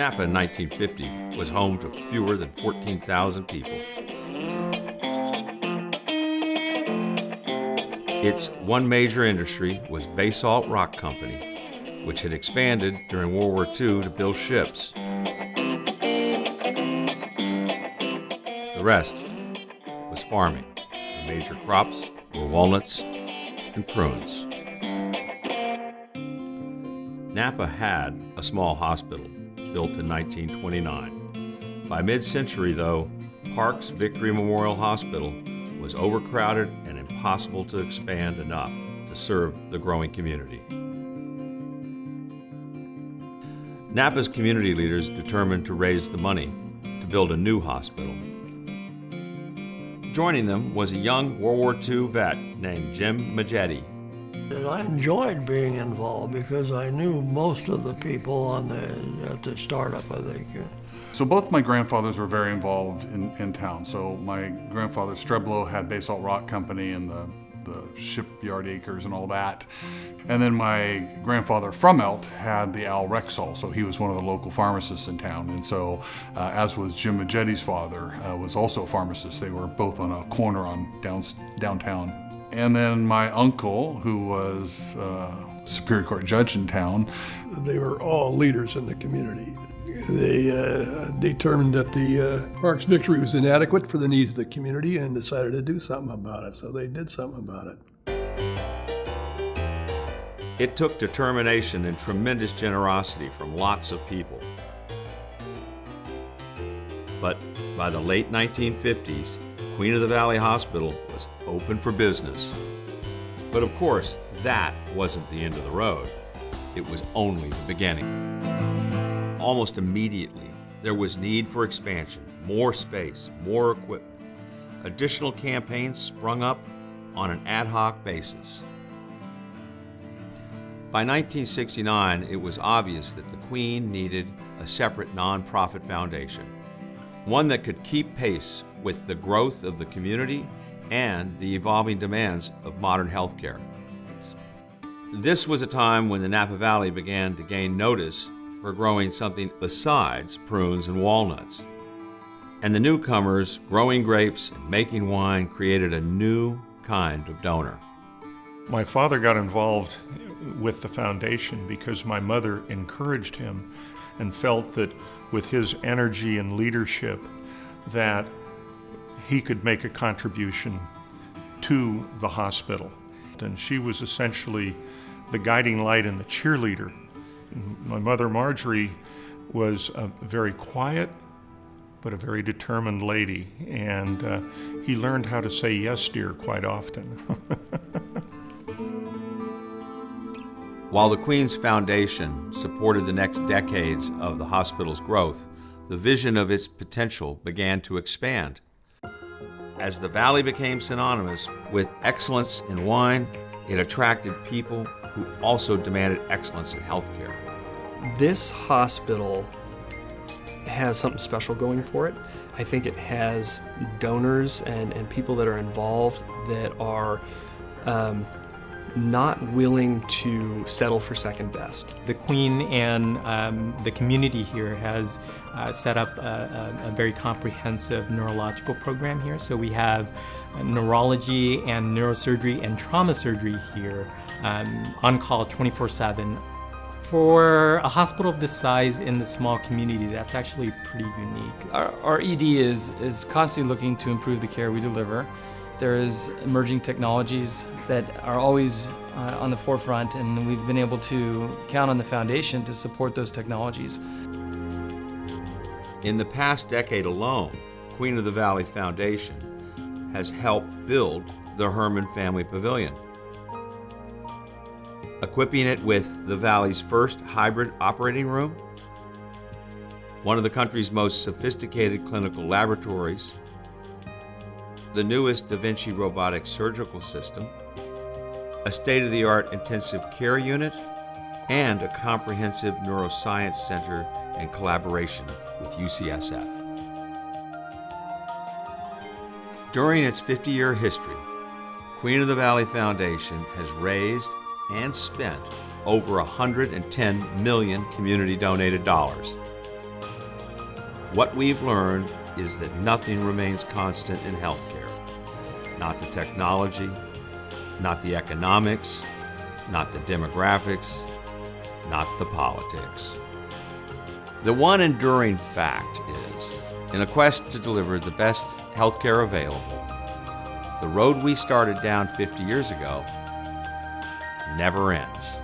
Napa in 1950 was home to fewer than 14,000 people. Its one major industry was Basalt Rock Company, which had expanded during World War II to build ships. The rest was farming. The major crops were walnuts and prunes. Napa had a small hospital built in 1929. By mid-century, though, Park's Victory Memorial Hospital was overcrowded and impossible to expand enough to serve the growing community. Napa's community leaders determined to raise the money to build a new hospital. Joining them was a young World War II vet named Jim Majetti. I enjoyed being involved because I knew most of the people at the startup, I think. So both my grandfathers were very involved in town. So my grandfather Streblow had Basalt Rock Company and the shipyard acres and all that. And then my grandfather Frumelt had the Al Rexall, so he was one of the local pharmacists in town. And so, as was Jim Majetti's father, was also a pharmacist. They were both on a corner on downtown. And then my uncle, who was Superior Court judge in town. They were all leaders in the community. They determined that the Park's Victory was inadequate for the needs of the community and decided to do something about it. So they did something about it. It took determination and tremendous generosity from lots of people. But by the late 1950s, Queen of the Valley Hospital was open for business. But of course, that wasn't the end of the road. It was only the beginning. Almost immediately, there was need for expansion, more space, more equipment. Additional campaigns sprung up on an ad hoc basis. By 1969, it was obvious that the Queen needed a separate nonprofit foundation, one that could keep pace with the growth of the community and the evolving demands of modern healthcare. This was a time when the Napa Valley began to gain notice for growing something besides prunes and walnuts. And the newcomers growing grapes and making wine created a new kind of donor. My father got involved with the foundation because my mother encouraged him and felt that with his energy and leadership that he could make a contribution to the hospital. And she was essentially the guiding light and the cheerleader. My mother, Marjorie, was a very quiet but a very determined lady, and he learned how to say yes, dear, quite often. While the Queen's Foundation supported the next decades of the hospital's growth, the vision of its potential began to expand. As the Valley became synonymous with excellence in wine, it attracted people who also demanded excellence in healthcare. This hospital has something special going for it. I think it has donors and people that are involved that are not willing to settle for second best. The Queen and the community here has set up a very comprehensive neurological program here. So we have neurology and neurosurgery and trauma surgery here on call 24/7. For a hospital of this size in the small community, that's actually pretty unique. Our ED is constantly looking to improve the care we deliver. There is emerging technologies that are always on the forefront, and we've been able to count on the foundation to support those technologies. In the past decade alone, Queen of the Valley Foundation has helped build the Herman Family Pavilion, equipping it with the Valley's first hybrid operating room, one of the country's most sophisticated clinical laboratories, the newest Da Vinci robotic surgical system, a state-of-the-art intensive care unit, and a comprehensive neuroscience center in collaboration with UCSF. During its 50-year history, Queen of the Valley Foundation has raised and spent over $110 million community-donated dollars. What we've learned is that nothing remains constant in healthcare. Not the technology, not the economics, not the demographics, not the politics. The one enduring fact is, in a quest to deliver the best healthcare available, the road we started down 50 years ago never ends.